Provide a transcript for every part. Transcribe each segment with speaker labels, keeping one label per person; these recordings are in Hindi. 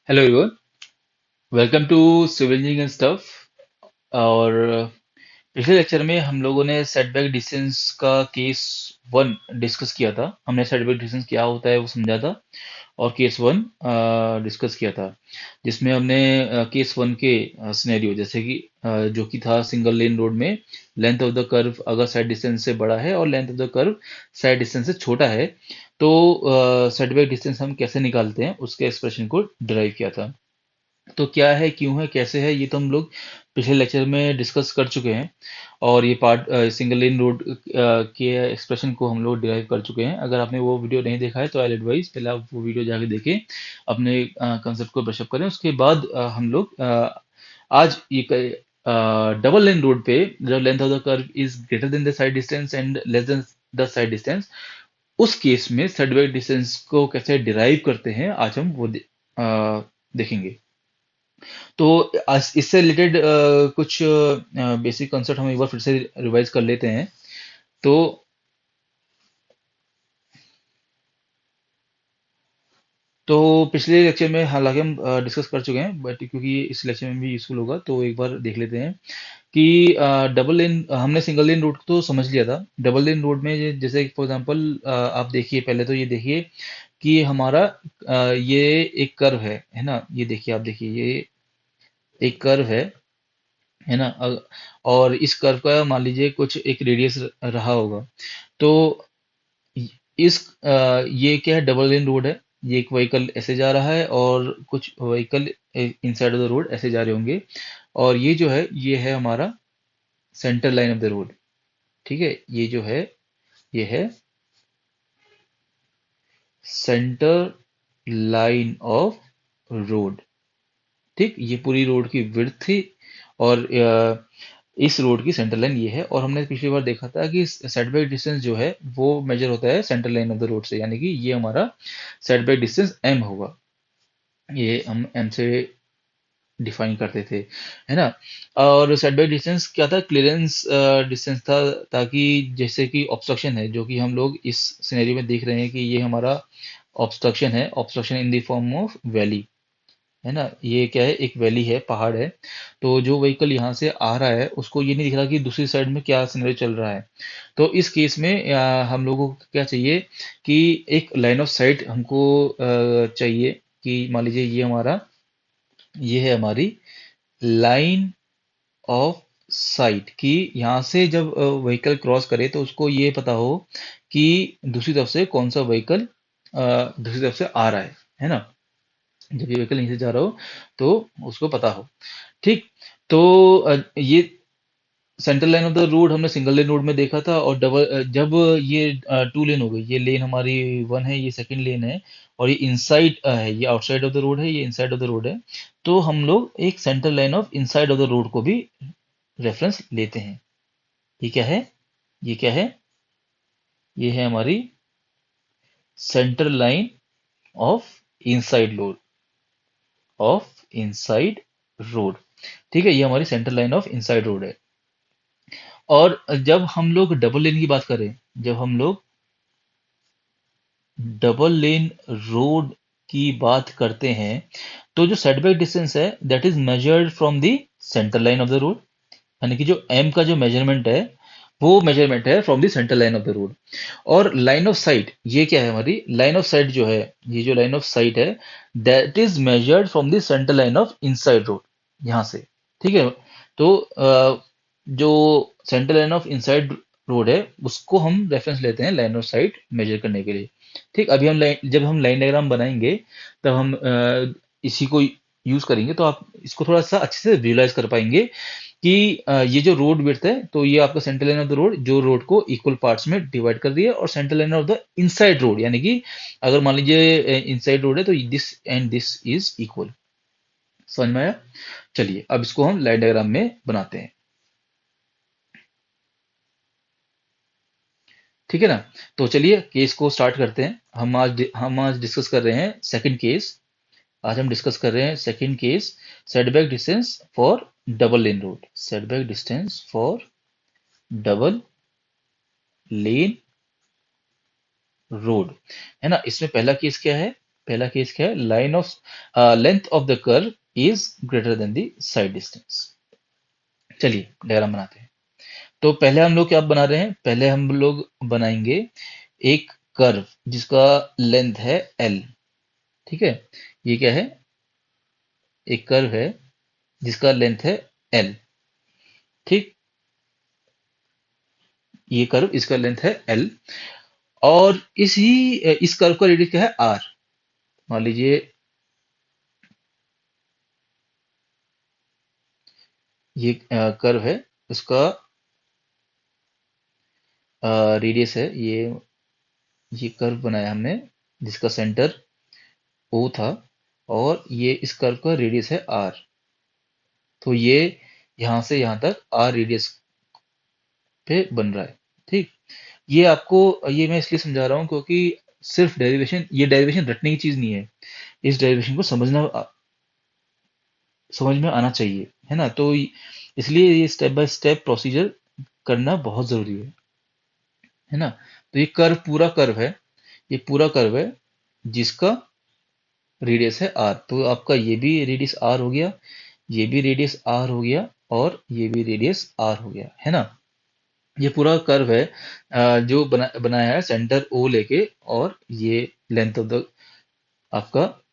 Speaker 1: Hello everyone, welcome to civil engineering and stuff. और पिछले लेक्चर में हम लोगों ने सेटबैक डिस्टेंस का केस वन डिस्कस किया था। हमने सेटबैक डिस्टेंस क्या होता है वो समझा था और केस वन डिस्कस किया था, जिसमें हमने केस वन के सिनेरियो जैसे कि जो कि था सिंगल लेन रोड में लेंथ ऑफ द कर्व अगर साइड डिस्टेंस से बड़ा है और length of the curve side distance से छोटा है, तो सेटबैक डिस्टेंस हम कैसे निकालते हैं उसके एक्सप्रेशन को डिराइव किया था। तो क्या है, क्यों है, कैसे है, ये तो हम लोग पिछले लेक्चर में डिस्कस कर चुके हैं। और ये पार्ट सिंगल लेन रोड के एक्सप्रेशन को हम लोग डिराइव कर चुके हैं। अगर आपने वो वीडियो नहीं देखा है तो आई एडवाइस पहले आप वो वीडियो जाके देखें, अपने कंसेप्ट को ब्रशअप करें। उसके बाद हम लोग आज ये डबल लेन रोड पे जब length of the curve is greater than the side distance and less than the side distance, उस केस में साइडवेज डिस्टेंस को कैसे डिराइव करते हैं आज हम वो देखेंगे। तो इससे रिलेटेड कुछ बेसिक कंसेप्ट हम एक बार फिर से रिवाइज कर लेते हैं। तो पिछले लेक्चर में हालांकि हम डिस्कस कर चुके हैं, बट क्योंकि इस लेक्चर में भी यूजफुल होगा तो एक बार देख लेते हैं कि डबल लेन, हमने सिंगल लेन रोड तो समझ लिया था। डबल लेन रोड में जैसे फॉर एग्जांपल आप देखिए, पहले तो ये देखिए कि हमारा ये एक कर्व है ना। ये देखिए, आप देखिए, ये एक कर्व है ना। और इस कर्व का मान लीजिए कुछ एक रेडियस रहा होगा। तो इस ये क्या है, डबल लेन रोड है। ये एक व्हीकल ऐसे जा रहा है और कुछ vehicle inside of the road ऐसे जा रहे होंगे। और ये जो है, ये है हमारा centre line of the road. ठीक है, ये जो है, ये है सेंटर लाइन ऑफ रोड। ठीक, ये पूरी रोड की विड्थ थी और इस रोड की सेंटर लाइन ये है। और हमने पिछली बार देखा था कि सेटबैक डिस्टेंस जो है वो मेजर होता है centre line of the road से, यानी कि ये हमारा सेटबैक डिस्टेंस एम होगा। ये हम एम से डिफाइन करते थे, है ना। और सेटबैक डिस्टेंस क्या था, क्लियरेंस डिस्टेंस था, ताकि जैसे कि ऑब्स्ट्रक्शन है जो कि हम लोग इस सिनेरियो में देख रहे हैं कि ये हमारा ऑब्स्ट्रक्शन है, obstruction in the form of valley, है ना। ये क्या है, एक वैली है, पहाड़ है। तो जो व्हीकल यहाँ से आ रहा है उसको ये नहीं दिख रहा कि दूसरी साइड में क्या सिनेरियो चल रहा है। तो इस केस में हम लोगों को क्या चाहिए कि एक लाइन ऑफ साइट हमको चाहिए। कि मान लीजिए ये है हमारी लाइन ऑफ साइट, कि यहाँ से जब व्हीकल क्रॉस करे तो उसको ये पता हो कि दूसरी तरफ से कौन सा व्हीकल दूसरी तरफ से आ रहा है ना। जब ये व्हीकल यहीं से जा रहा हो तो उसको पता हो। ठीक। तो ये central line of the road हमने सिंगल लेन रोड में देखा था। और जब ये टू लेन हो गई, ये लेन हमारी वन है, ये सेकंड लेन है, और ये इनसाइड है, ये आउटसाइड ऑफ द रोड है, ये इनसाइड ऑफ द रोड है। तो हम लोग एक central line of inside of the road को भी रेफरेंस लेते हैं। ये क्या है, ये क्या है, ये है हमारी central line of inside road, of inside road. ठीक है, ये हमारी central line of inside road है। और जब हम लोग डबल लेन की बात करें, जब हम लोग डबल लेन रोड की बात करते हैं, तो जो सेटबैक डिस्टेंस है that is measured from the centre line of the road. यानी कि जो एम का जो मेजरमेंट है वो मेजरमेंट है from the centre line of the road. और लाइन ऑफ साइट, ये क्या है, हमारी लाइन ऑफ साइट जो है, ये जो लाइन ऑफ साइट है that is measured from the centre line of inside road, यहाँ से। ठीक है। तो जो centre line of inside road है उसको हम रेफरेंस लेते हैं लाइन ऑफ साइट मेजर करने के लिए। ठीक, अभी हम जब हम लाइन डायग्राम बनाएंगे तब हम इसी को यूज करेंगे, तो आप इसको थोड़ा सा अच्छे से विजुलाइज कर पाएंगे कि ये जो रोड विड्थ है, तो ये आपका centre line of the road जो रोड को इक्वल पार्ट्स में डिवाइड कर दिया है। और centre line of the inside road, यानी कि अगर मान लीजिए इनसाइड रोड है तो this and this is equal. समझ में आया? चलिए अब इसको हम लाइन डायग्राम में बनाते हैं। ठीक है ना। तो चलिए केस को स्टार्ट करते हैं। हम आज डिस्कस कर रहे हैं सेकंड केस। आज हम डिस्कस कर रहे हैं second case, setback distance for double lane road. Setback distance for double lane road, है ना। इसमें पहला केस क्या है, पहला केस क्या है, line of length of the curve is greater than the side distance. चलिए डायग्राम बनाते हैं। तो पहले हम लोग क्या बना रहे हैं, पहले हम लोग बनाएंगे एक कर्व जिसका लेंथ है एल। ठीक है, ये क्या है, एक कर्व है जिसका लेंथ है एल। ठीक, ये कर्व इसका लेंथ है एल, और इस कर्व का रेडियस क्या है आर। मान लीजिए ये कर्व है, उसका रेडियस है ये कर्व बनाया हमने जिसका सेंटर ओ था, और ये इस कर्व का रेडियस है आर। तो ये यहां से यहां तक आर रेडियस पे बन रहा है। ठीक, ये मैं इसलिए समझा रहा हूँ क्योंकि सिर्फ डेरिवेशन, ये डेरिवेशन रटने की चीज नहीं है, इस डेरिवेशन को समझ में आना चाहिए, है ना। तो इसलिए ये स्टेप बाय स्टेप प्रोसीजर करना बहुत जरूरी है ना। तो ये कर्व पूरा कर्व है, ये पूरा कर्व है जिसका रेडियस है आर। तो आपका ये भी रेडियस आर हो गया, ये भी रेडियस आर हो गया, और ये भी रेडियस आर हो गया, है ना। ये पूरा कर्व है जो बनाया है सेंटर ओ लेके, और ये लेंथ ऑफ द आपका,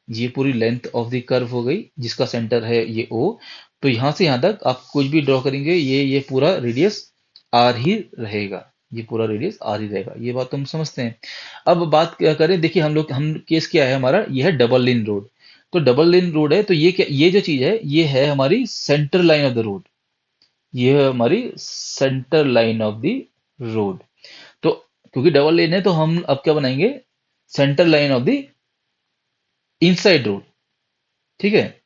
Speaker 1: ये पूरी लेंथ ऑफ द कर्व हो गई जिसका सेंटर है ये ओ। तो यहां से यहां तक आप कुछ भी ड्रॉ करेंगे, ये पूरा रेडियस आर ही रहेगा, ये पूरा रेडियस आर ही रहेगा। ये बात तो हम समझते हैं। अब बात क्या करें, देखिए हम केस क्या है हमारा, ये है डबल लेन रोड। तो डबल लेन रोड है, तो ये क्या, ये जो चीज है ये है हमारी centre line of the road, ये है हमारी centre line of the road. तो क्योंकि डबल लेन है तो हम अब क्या बनाएंगे, centre line of the inside road. ठीक है,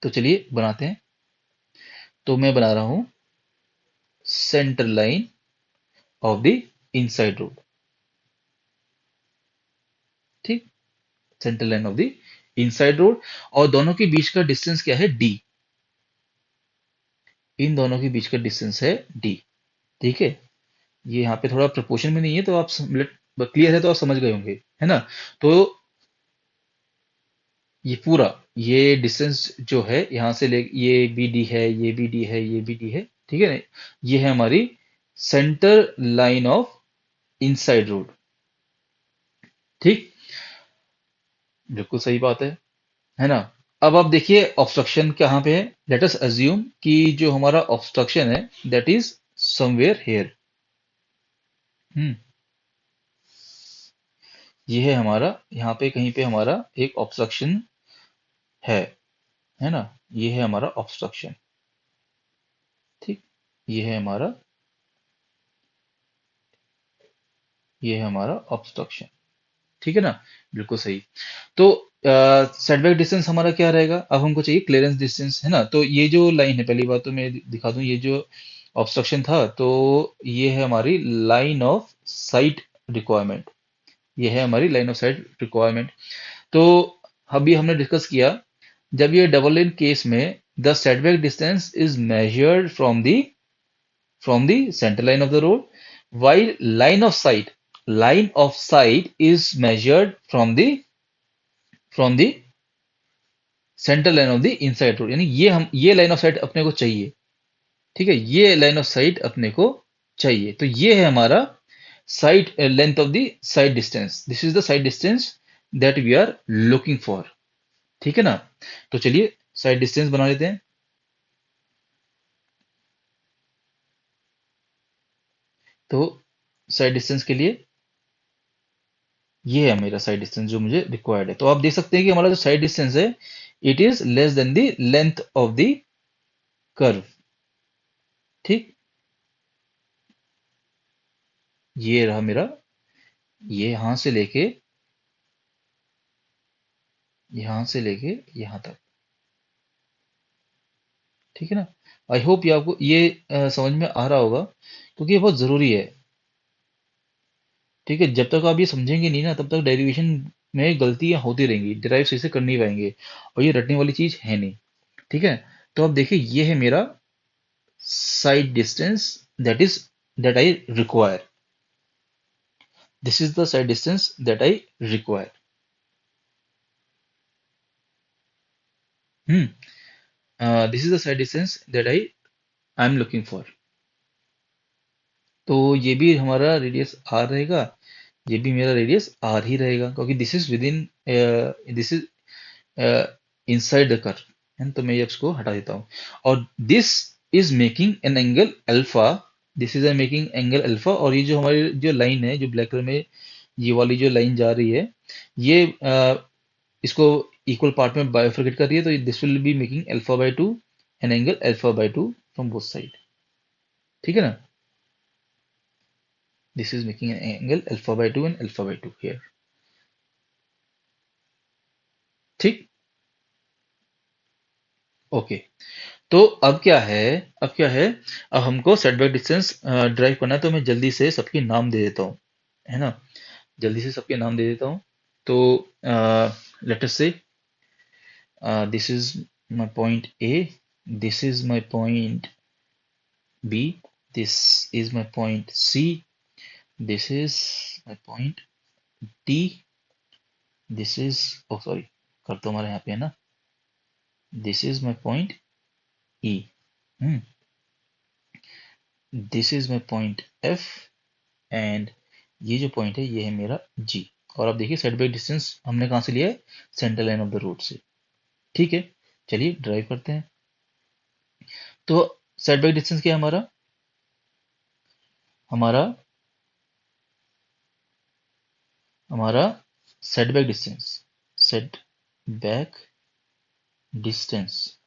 Speaker 1: तो चलिए बनाते हैं। तो मैं बना रहा हूं centre line of the inside road. ठीक, centre line of the inside road, और दोनों के बीच का डिस्टेंस क्या है, डी। इन दोनों के बीच का डिस्टेंस है डी। ठीक है, ये यहाँ पे थोड़ा प्रोपोर्शन में नहीं है, तो आप क्लियर है तो आप समझ गए होंगे, है ना। तो ये पूरा, ये डिस्टेंस जो है यहाँ से ले, ये बी डी है, ये बी डी है, ये बी डी है, ठीक है ना। ये है हमारी centre line of inside road. ठीक, बिल्कुल सही बात है ना। अब आप देखिए ऑब्स्ट्रक्शन कहाँ पे है। लेट अस अज्यूम कि जो हमारा ऑब्स्ट्रक्शन है दैट इज समवेयर हेयर। हम्म, ये है हमारा, यहाँ पे कहीं पे हमारा एक ऑब्स्ट्रक्शन है है ना। ये है हमारा ऑब्स्ट्रक्शन। ठीक, ये है हमारा, ये है हमारा ऑब्स्ट्रक्शन। ठीक है ना, बिल्कुल सही। तो सेटबैक डिस्टेंस हमारा क्या रहेगा, अब हमको चाहिए क्लियरेंस डिस्टेंस, है ना। तो ये जो लाइन है, पहली बात तो मैं दिखा दूं, ये जो ऑब्स्ट्रक्शन था, तो ये है हमारी लाइन ऑफ साइट रिक्वायरमेंट। ये है हमारी लाइन ऑफ साइट रिक्वायरमेंट। तो अभी हमने डिस्कस किया, जब ये डबल लेन केस में the setback distance is measured from the centre line of the road, while line of sight is measured from the center line of the inside road। यानी ये लाइन ऑफ साइट अपने को चाहिए। ठीक है, ये लाइन ऑफ साइट अपने को चाहिए। तो ये है हमारा side length of the side distance, this is the side distance that we are looking for. ठीक है ना। तो चलिए साइड डिस्टेंस बना लेते हैं। तो साइड डिस्टेंस के लिए ये है मेरा साइड डिस्टेंस जो मुझे रिक्वायर्ड है। तो आप देख सकते हैं कि हमारा जो साइड डिस्टेंस है it is less than the length of the curve. ठीक, ये रहा मेरा, ये यहां से लेके यहां तक। ठीक है ना। आई होप ये आपको ये समझ में आ रहा होगा, क्योंकि ये बहुत जरूरी है। ठीक है, जब तक आप ये समझेंगे नहीं ना तब तक डेरिवेशन में गलतियां होती रहेंगी, डिराइव सही से कर नहीं पाएंगे, और ये रटने वाली चीज है नहीं। ठीक है, तो अब देखिए ये है मेरा side distance that I require. This is the side distance that I require. Hmm. This is the side distance that I'm looking for. तो ये भी हमारा रेडियस आर रहेगा, ये भी मेरा रेडियस आर ही रहेगा, क्योंकि this is with in, this is inside the curve है ना। तो मैं ये इसको हटा देता हूँ। और this is making an angle alpha, this is making angle alpha. और ये जो हमारी जो लाइन है, जो ब्लैक कलर में ये वाली जो लाइन जा रही है, ये इसको इक्वल पार्ट में बाइफरकेट कर रही है। तो this will be making alpha by 2 an angle alpha by 2 from both side. ठीक है ना। This is making an angle alpha by 2 and alpha by 2 here. ठीक। ओके। तो अब क्या है, अब क्या है, अब हमको सेटबैक डिस्टेंस ड्राइव करना है। तो मैं जल्दी से सबके नाम दे देता हूँ, है ना। जल्दी से सबके नाम दे देता हूँ। तो let us say this is my point A, this is my point B, this is my point C, this is my point D, this is, oh sorry, कर तो हमारे यहाँ पे है ना, this is my point E, this is my point F, and ये जो पॉइंट है ये है मेरा जी। और अब देखिए सेट बैक डिस्टेंस हमने कहाँ से लिया है, centre line of the road से। ठीक है, चलिए ड्राइव करते हैं। तो सेट बैक डिस्टेंस क्या है हमारा, हमारा हमारा set back distance, set back distance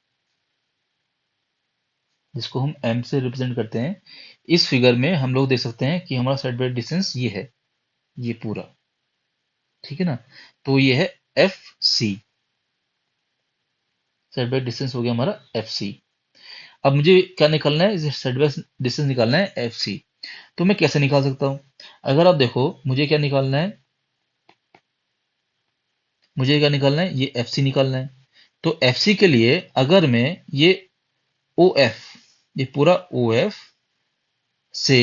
Speaker 1: जिसको हम एम से रिप्रेजेंट करते हैं, इस फिगर में हम लोग देख सकते हैं कि हमारा सेट बैक डिस्टेंस ये है, ये पूरा। ठीक है ना। तो ये है F C, setback distance हो गया हमारा एफ सी। अब मुझे क्या निकालना है, सेट बैक डिस्टेंस निकालना है एफ सी। तो मैं कैसे निकाल सकता हूं, अगर आप देखो मुझे क्या निकालना है, मुझे क्या निकालना है, ये एफ सी निकालना है। तो एफ सी के लिए अगर मैं ये ओ एफ, ये पूरा ओ एफ से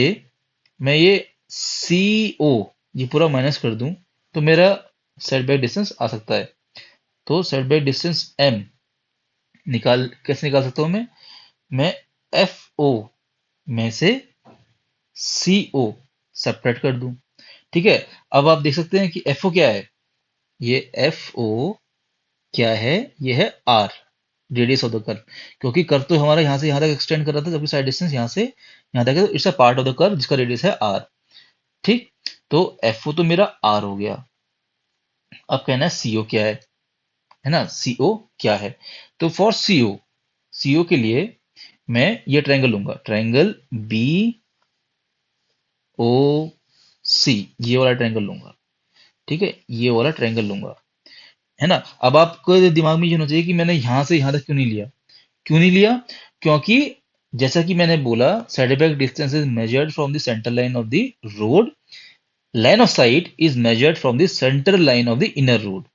Speaker 1: मैं ये सी ओ ये पूरा माइनस कर दूं, तो मेरा सेट बैक डिस्टेंस आ सकता है। तो सेट बैक डिस्टेंस एम निकाल कैसे निकाल सकता हूं मैं एफ ओ में से सी ओ सेपरेट कर दूं। ठीक है। अब आप देख सकते हैं कि एफ ओ क्या है, ये एफ ओ क्या है, ये है R, radius of the curve. क्योंकि कर्व तो हमारा यहाँ से यहाँ तक एक्सटेंड कर रहा था, जबकि साइड डिस्टेंस यहाँ से यहाँ तक है, तो it's a part of the curve जिसका रेडियस है आर। ठीक। तो एफ ओ तो मेरा आर हो गया। अब कहना है सीओ क्या है ना, सीओ क्या है। तो फॉर सीओ, सीओ के लिए मैं ये ट्रायंगल लूंगा, ट्रायंगल बी ओ सी, ये वाला ट्रायंगल लूंगा। ठीक है, ये वाला ट्रायंगल लूंगा, है ना। अब आपको दिमाग में ये होना चाहिए कि मैंने यहां से यहां तक क्यों नहीं लिया, क्यों नहीं लिया, क्योंकि जैसा कि मैंने बोला setback distance is measured from the centre line of the road, line of site is measured from the centre line of the inner road,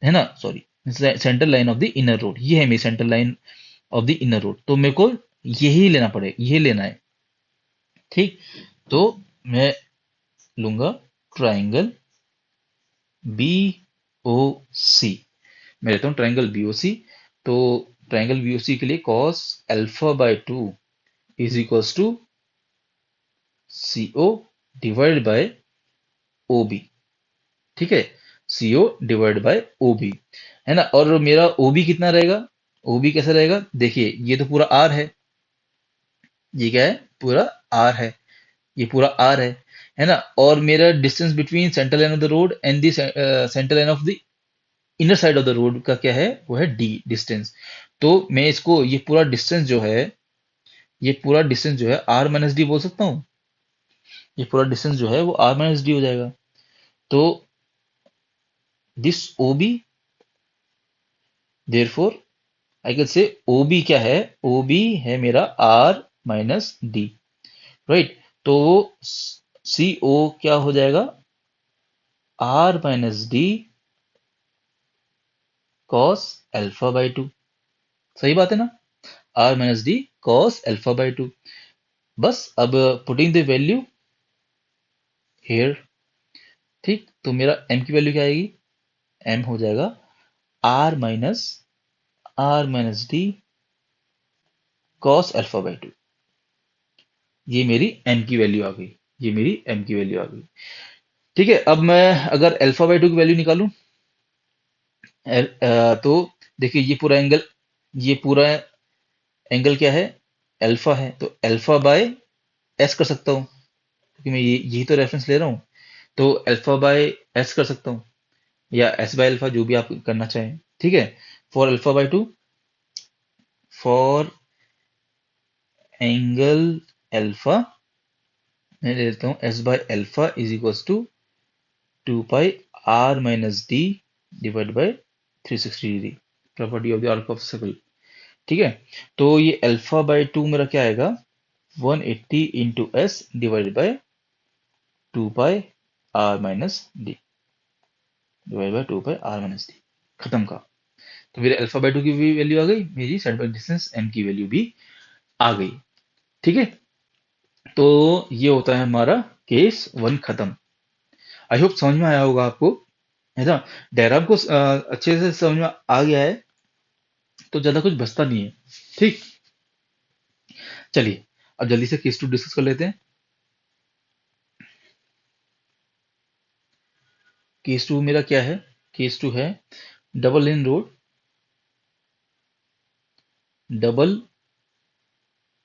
Speaker 1: है ना, sorry, centre line of the inner road, ये है मेरी centre line of the inner road. तो मेरे को यही लेना पड़ेगा, यही लेना है। ठीक। तो मैं लूंगा ट्राइंगल बी ओ सी, मैं लेता हूँ ट्राइंगल बी ओ सी। तो ट्राइंगल बी ओ सी के लिए cos alpha by 2 is equals to C O divide by O B. ठीक है, C O divide by O B, है ना। और मेरा ओ बी कितना रहेगा, ओ बी कैसा रहेगा, देखिए ये तो पूरा आर है, ये क्या है, पूरा आर है, ये पूरा आर है ना। और मेरा distance between centre line of the road and the centre line of the inner side of the road का क्या है, वो है डी डिस्टेंस। तो मैं इसको ये पूरा डिस्टेंस जो है, ये पूरा डिस्टेंस जो है आर माइनस डी बोल सकता हूँ, ये पूरा डिस्टेंस जो है वो आर माइनस डी हो जाएगा। तो this O B, therefore I can say O B क्या है, ओ बी है मेरा आर माइनस डी, राइट। तो सी ओ क्या हो जाएगा, R minus D cos alpha by 2। सही बात है ना, R minus D cos alpha by 2। बस अब पुटिंग द वैल्यू here, ठीक, तो मेरा m की वैल्यू क्या आएगी? m हो जाएगा r minus D cos alpha by two. ये मेरी m की वैल्यू आ गई। ये मेरी m की वैल्यू आ गई। ठीक है, अब मैं अगर अल्फा बाई टू की वैल्यू निकालूं, तो देखिए ये पूरा एंगल क्या है? अल्फा है, तो अल्फा बाय एस कर सकता हूँ, क्योंकि मैं ये यही तो रेफरेंस ले रहा हूँ। तो अल्फा बाय एस कर सकता हूँ, या एस बाय अल्फा, जो भी आप करना चाहें। ठीक है, for alpha by two, for angle alpha, मैं ले लेता हूँ S by alpha is equals to 2 pi R minus D divide by 360 degree, property of the arc of circle. ठीक है, तो ये अल्फा बाय टू मेरा क्या आएगा? 180 into S divide by 2 pi R minus D, divide by 2 pi R minus D. खत्म का। तो मेरे अल्फा बाय टू की भी वैल्यू आ गई, मेरी साइड बाय डिस्टेंस एम की वैल्यू भी आ गई। ठीक है, तो ये होता है हमारा केस वन खत्म। आई होप समझ में आया होगा आपको, है ना? डायग्राम को अच्छे से समझ में आ गया है, तो ज्यादा कुछ बचता नहीं है। ठीक, चलिए अब जल्दी से केस टू डिस्कस कर लेते हैं। केस टू मेरा क्या है? केस टू है double lane road, double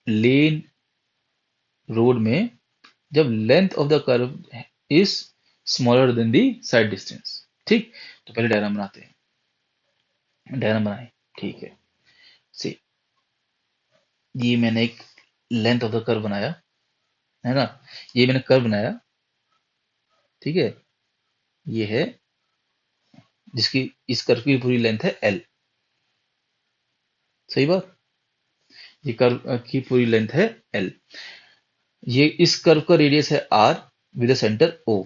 Speaker 1: lane road में जब length of the curve is smaller than the side distance. ठीक, तो पहले डायग्राम बनाते हैं। डायग्राम बनाए, ठीक है। सी, ये मैंने एक लेंथ ऑफ द कर्व बनाया, है ना? ये मैंने कर्व बनाया, ठीक है। ये है जिसकी, इस कर्व की पूरी लेंथ है एल। सही बात, ये कर्व की पूरी लेंथ है एल। ये इस कर्व का रेडियस है आर विद सेंटर ओ।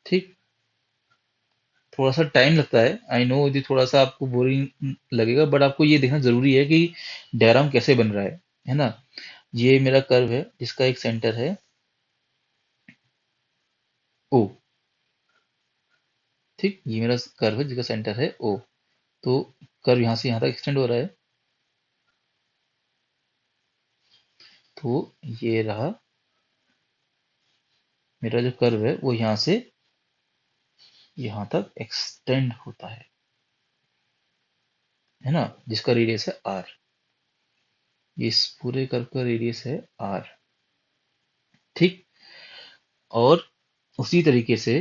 Speaker 1: ठीक, थोड़ा सा टाइम लगता है, आई नो ये थोड़ा सा आपको बोरिंग लगेगा, बट आपको ये देखना जरूरी है कि डायग्राम कैसे बन रहा है ना? ये मेरा कर्व है जिसका एक सेंटर है ओ। ठीक, ये मेरा कर्व है जिसका सेंटर है ओ। तो कर्व यहाँ से यहाँ तक एक्सटेंड हो रहा है, तो ये रहा मेरा जो कर्व है, वो यहाँ से यहाँ तक एक्सटेंड होता है ना? जिसका रेडियस है आर। इस पूरे कर्व का रेडियस है आर। ठीक, और उसी तरीके से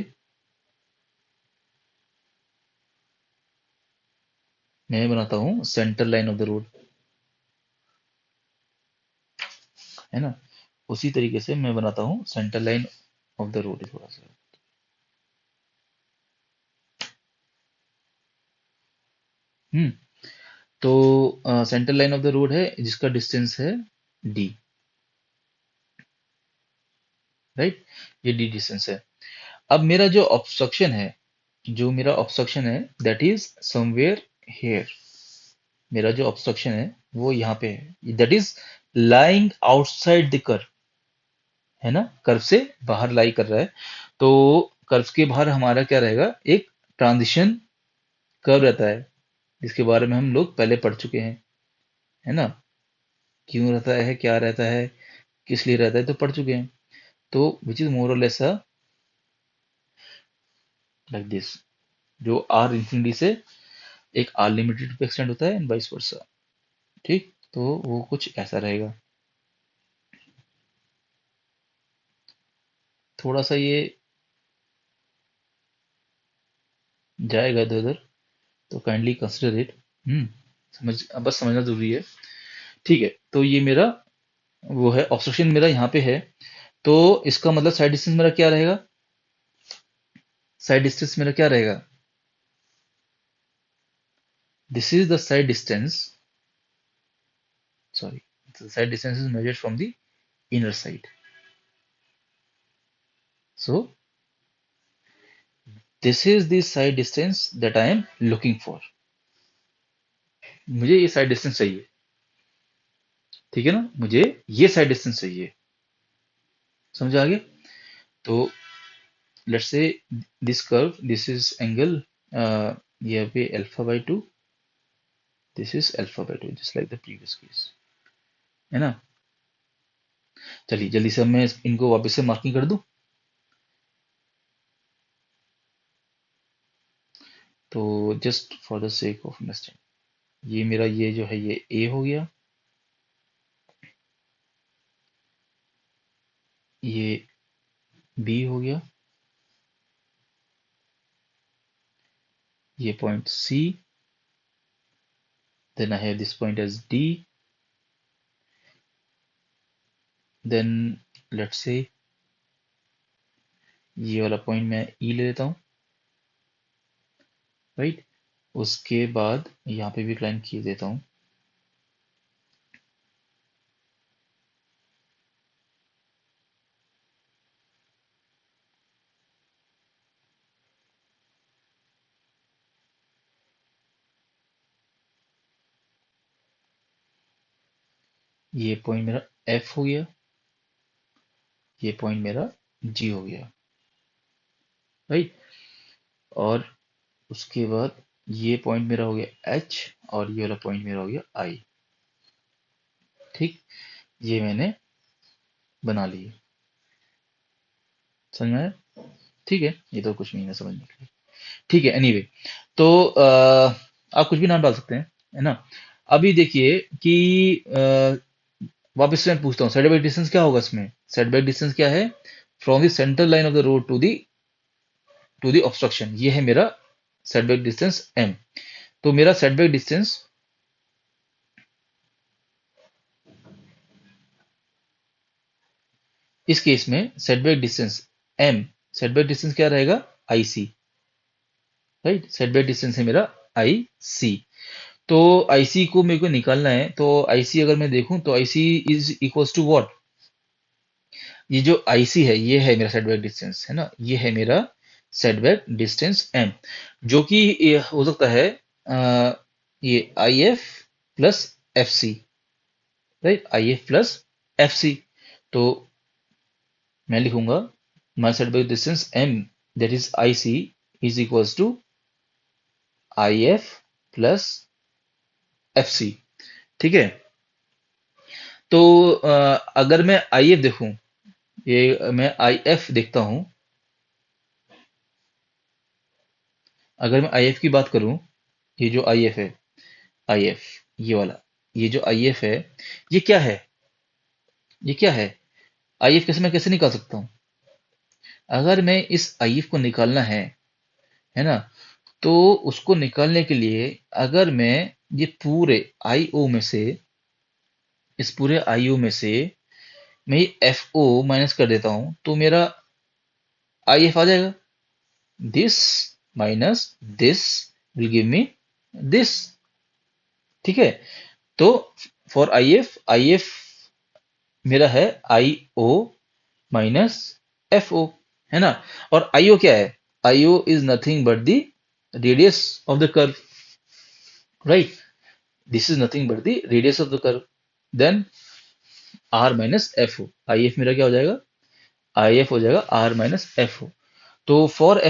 Speaker 1: मैं बनाता हूँ centre line of the road, है ना? उसी तरीके से मैं बनाता हूँ centre line of the road. थोड़ा सा, हम्म, तो centre line of the road है जिसका डिस्टेंस है डी, राइट? ये डी डिस्टेंस है। अब मेरा जो ऑब्स्ट्रक्शन है, दैट इज समवेयर हेयर। मेरा जो ऑब्स्ट्रक्शन है वो यहाँ पे है, that is lying outside the curve, है ना? कर्व से बाहर लाई कर रहा है। तो कर्व के बाहर हमारा क्या रहेगा? एक ट्रांजिशन कर्व रहता है, जिसके बारे में हम लोग पहले पढ़ चुके हैं, है ना? क्यों रहता है, क्या रहता है, किस लिए रहता है, तो पढ़ चुके हैं। तो विच इज मोर और लेस लाइक दिस, जो आर इंफिनिटी से एक आर लिमिटेड पे एक्सटेंड होता है एंड वाइस वर्सा। ठीक, तो वो कुछ ऐसा रहेगा। थोड़ा सा ये जाएगा इधर उधर, तो काइंडली कंसिडर इट। हम्म, बस समझना जरूरी है। ठीक है, तो ये मेरा वो है, ऑब्स्ट्रक्शन मेरा यहाँ पे है। तो इसका मतलब साइड डिस्टेंस मेरा क्या रहेगा? साइड डिस्टेंस मेरा क्या रहेगा? This is the side distance, sorry, the side distance is measured from the inner side. So this is the side distance that I am looking for. मुझे ये साइड डिस्टेंस चाहिए, ठीक है ना? मुझे ये साइड डिस्टेंस चाहिए। समझ आ गया? तो let's say this curve, this is angle यहाँ पे alpha by to, this is alpha by to, just like the previous case, है ना। चलिए जल्दी से मैं इनको वापस से मार्किंग कर दूं। तो just for the sake of understanding, ये मेरा ये जो है ये ए हो गया, ये बी हो गया, ये point C, then I have this point as D, then let's say ये वाला पॉइंट मैं E ले लेता हूँ, राइट। उसके बाद यहाँ पे भी एक लाइन खींच देता हूँ, ये पॉइंट मेरा F हो गया, ये पॉइंट मेरा G हो गया, राइट। और उसके बाद ये पॉइंट मेरा हो गया H, और ये वाला पॉइंट मेरा हो गया I, ठीक। ये मैंने बना लिए, समझ में आया? ठीक है, ये तो कुछ नहीं है समझने के लिए, ठीक है। एनीवे, तो आप कुछ भी नाम डाल सकते हैं, है ना। अभी देखिए कि वापस से मैं पूछता हूँ, सेटबैक डिस्टेंस क्या होगा इसमें? सेटबैक डिस्टेंस क्या है? From the centre line of the road to the obstruction, ये है मेरा सेटबैक डिस्टेंस m। तो मेरा सेटबैक डिस्टेंस इस केस में setback distance m, setback distance क्या रहेगा? IC, right. सेटबैक डिस्टेंस है मेरा IC। तो IC को मेरे को निकालना है, तो IC अगर मैं देखूं तो IC is equals to what? ये जो IC है ये है मेरा सेटबैक डिस्टेंस, है ना, ये है मेरा सेटबैक डिस्टेंस m, जो कि ये हो सकता है ये IF plus FC, right, IF plus FC। तो मैं लिखूंगा my setback distance m, that is IC, is equals to IF plus FC, ठीक है। तो अगर मैं IF देखूं, ये मैं IF देखता हूं, अगर मैं IF की बात करूं, ये जो IF है, IF ये वाला, ये जो IF है, ये क्या है? ये क्या है? IF कैसे, मैं कैसे निकाल सकता हूँ? अगर मैं इस IF को निकालना है ना, तो उसको निकालने के लिए अगर मैं ये पूरे IO में से, इस पूरे IO में से मैं ये FO माइनस कर देता हूं, तो मेरा IF आ जाएगा। This minus this will give me this, ठीक है। तो फॉर IF मेरा है IO माइनस FO, है ना। और IO क्या है? IO is nothing but the radius of the curve, right. This is nothing but the radius of the curve, then R minus FO। IF मेरा क्या हो जाएगा? IF हो जाएगा R माइनस FO। तो for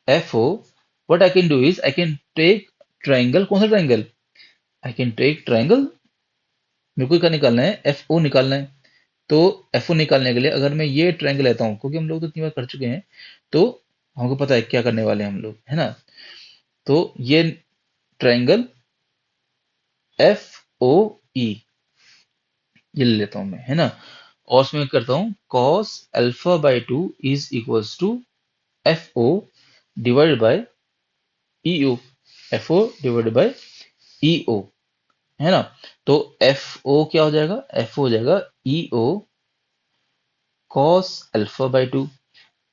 Speaker 1: FO what I can do is I can take triangle, कौन सा triangle? I can take triangle, मेरे को क्या निकालना है? FO निकालना है। तो FO निकालने के लिए अगर मैं ये ट्राइंगल लेता हूँ, क्योंकि हम लोग तो इतनी बार कर चुके हैं, तो हमको पता है क्या करने वाले हैं हम लोग, है ना। तो ये ट्राइंगल FOE ये ले लेता हूं मैं, है ना। और उसमें करता हूँ cos alpha by two is equals to FO divided by EO, FO divided by EO, है ना। तो FO क्या हो जाएगा? FO हो जाएगा EO cos alpha by to.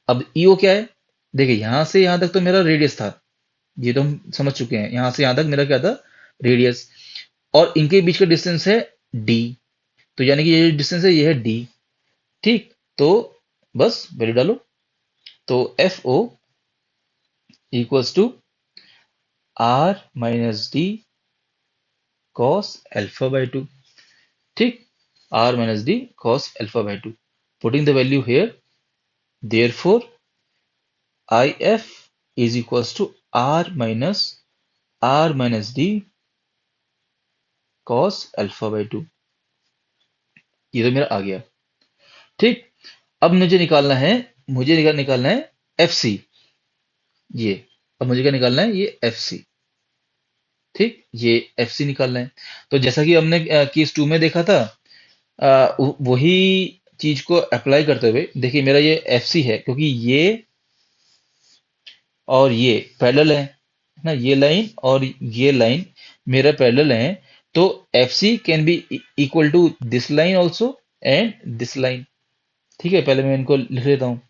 Speaker 1: अब EO क्या है? देखिए यहां से यहां तक तो मेरा रेडियस था, ये तो हम समझ चुके हैं, यहां से यहां तक मेरा क्या था? रेडियस। और इनके बीच का डिस्टेंस है D, तो यानी कि ये डिस्टेंस है, ये है D, ठीक। तो बस वैल्यू डालो, तो FO equals to R minus D cos alpha by two, ठीक। R minus D cos alpha by two, putting the value here, therefore I F is equals to R minus D cos alpha by two. ये तो मेरा आ गया। ठीक। अब मुझे निकालना है एफ सी। ये अब मुझे क्या निकालना है, ये एफ सी। ठीक, ये एफ सी निकालना है। तो जैसा कि हमने केस 2 में देखा था, वही चीज को अप्लाई करते हुए देखिए, मेरा ये एफ सी है क्योंकि ये और ये पैरेलल है ना, ये लाइन और ये लाइन मेरा पैरेलल है। तो F C can be equal to this line also and this line. ठीक है, पहले मैं इनको लिख लेता हूँ।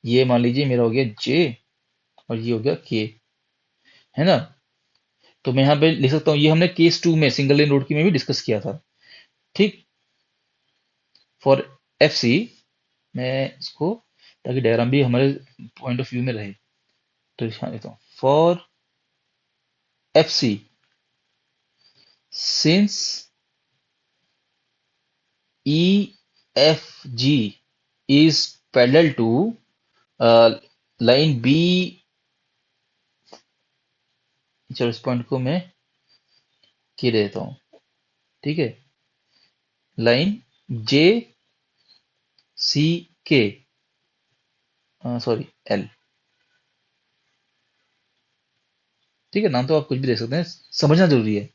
Speaker 1: ये मान लीजिए मेरा हो गया जे और ये हो गया के, है ना। तो मैं यहाँ पे लिख सकता हूँ, ये हमने केस 2 में सिंगल लाइन रोड की में भी डिस्कस किया था। ठीक। फॉर एफ सी, मैं इसको, ताकि डायग्राम भी हमारे पॉइंट ऑफ व्यू में रहे, तो यहाँ देता हूँ for F C since E F G is parallel to line B. चलो इस पॉइंट को मैं के दे देता हूँ। ठीक है, लाइन जे सी के, सॉरी एल। ठीक है, नाम तो आप कुछ भी दे सकते हैं, समझना जरूरी है।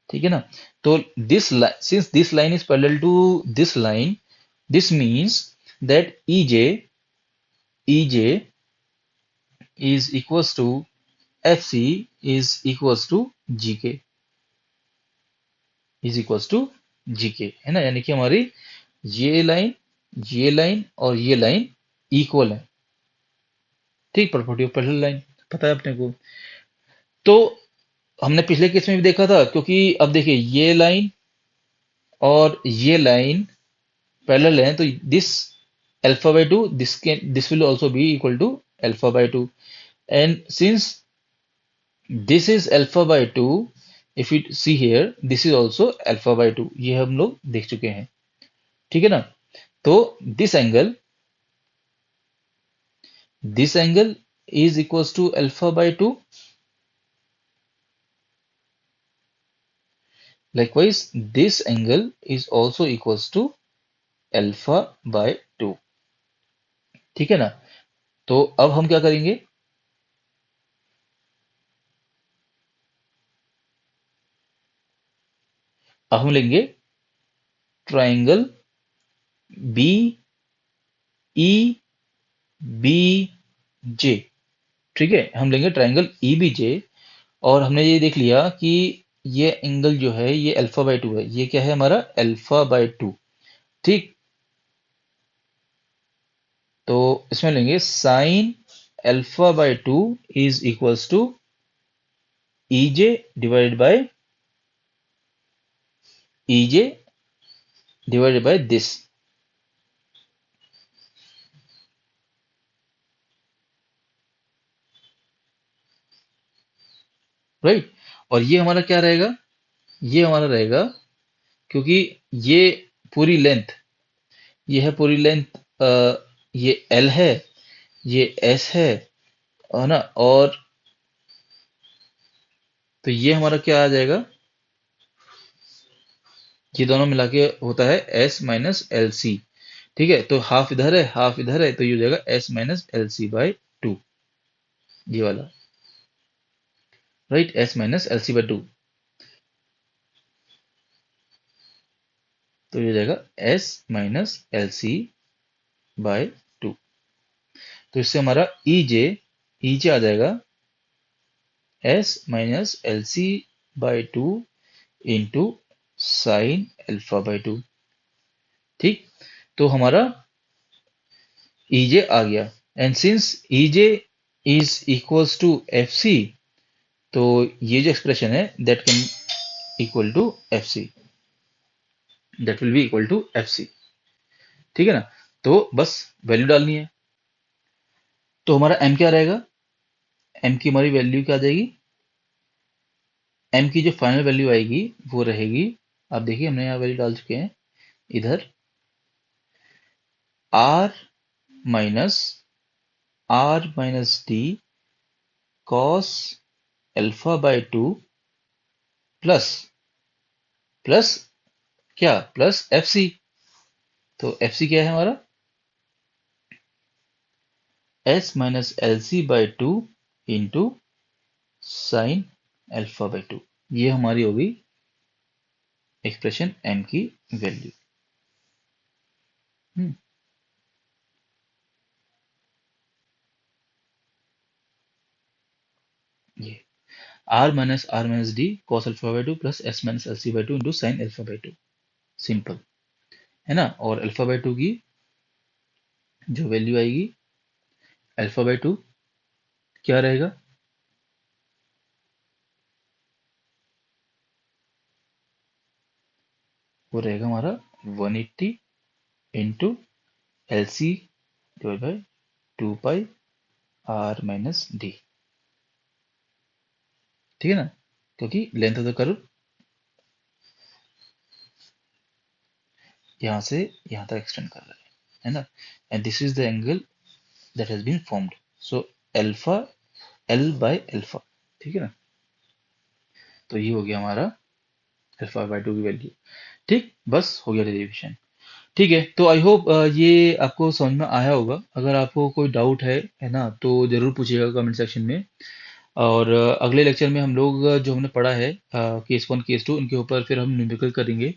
Speaker 1: ठीक है ना। तो this since this line is parallel to this line, this means that ej is equals to fc is equals to gk is equals to gk, है ना। यानी कि हमारी ये लाइन और ये लाइन इक्वल है। ठीक, प्रॉपर्टी ऑफ पैरेलल लाइन पता है अपने को। तो हमने पिछले केस में भी देखा था, क्योंकि अब देखिए ये लाइन और ये लाइन पैरेलल है, तो this alpha by 2, this will also be equal to alpha by 2, and since this is alpha by 2, if you see here this is also alpha by 2, ये हम लोग देख चुके हैं। ठीक है ना। तो this angle is equals to alpha by 2, likewise this angle is also equals to alpha by 2। ठीक है ना। तो अब हम क्या करेंगे, अब हम लेंगे triangle B E B J. ठीक है, हम लेंगे ट्राइंगल ई बी जे, और हमने ये देख लिया कि ये एंगल जो है ये अल्फा बाय 2 है, ये क्या है हमारा अल्फा बाय 2। ठीक। तो इसमें लेंगे sine alpha by 2 is equals to EJ divided by EJ divided by this. Right. और ये हमारा क्या रहेगा, ये हमारा रहेगा, क्योंकि ये पूरी लेंथ, ये है पूरी लेंथ, ये एल है, ये एस है ना। और तो ये हमारा क्या आ जाएगा, ये दोनों मिला के होता है एस माइनस एल सी। ठीक है, तो हाफ इधर है हाफ इधर है, तो ये हो जाएगा S minus L C by 2, ये वाला। Right, S minus L C by 2, तो ये हो जाएगा S minus L C by 2। तो इससे हमारा ई जे आ जाएगा S minus L C by 2 into sine alpha by 2। ठीक। तो हमारा ईजे आ गया, and since EJ is equals to F C, तो ये जो एक्सप्रेशन है that can equal to F C, that will be equal to F C. ठीक है ना। तो बस वैल्यू डालनी है। तो हमारा एम क्या रहेगा, एम की हमारी वैल्यू क्या आ जाएगी, एम की जो फाइनल वैल्यू आएगी वो रहेगी, आप देखिए हमने यहाँ वैल्यू डाल चुके हैं इधर, R minus R minus D cos alpha by 2 plus plus क्या प्लस एफ सी। तो एफ सी क्या है हमारा, S minus L C by 2 into sine alpha by 2। ये हमारी होगी एक्सप्रेशन एम की वैल्यू। ये R minus D cos alpha by 2 plus S minus L C by 2 into sine alpha by 2, simple है ना। और अल्फा बाय 2 की जो वैल्यू आएगी, अल्फा बाय 2 क्या रहेगा, वो रहेगा हमारा 180 into L C divide by 2 pi R minus D. ठीक है ना, क्योंकि लेंथ ऑफ द कर्व यहाँ से यहाँ तक एक्सटेंड कर रहा है ना। And this is the angle that has been formed, so alpha L by alpha. ठीक है ना, तो ये हो गया हमारा अल्फा बाय 2 की वैल्यू। ठीक, बस हो गया डेरिवेशन। ठीक है, तो आई होप ये आपको समझ में आया होगा। अगर आपको कोई डाउट है ना, तो जरूर पूछिएगा कमेंट सेक्शन में। और अगले लेक्चर में हम लोग जो हमने पढ़ा है केस 1 केस 2 इनके ऊपर फिर हम न्यूमेरिकल करेंगे।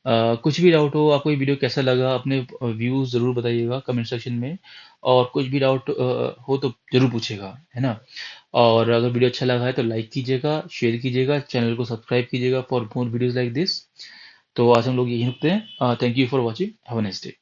Speaker 1: कुछ भी डाउट हो, आपको ये वीडियो कैसा लगा, अपने व्यूज जरूर बताइएगा कमेंट सेक्शन में। और कुछ भी डाउट हो तो जरूर पूछेगा, है ना। और अगर वीडियो अच्छा लगा है तो लाइक कीजिएगा, शेयर कीजिएगा, चैनल को सब्सक्राइब कीजिएगा for more videos like this. तो आज हम लोग यही रुकते हैं। Thank you for watching, have a nice day.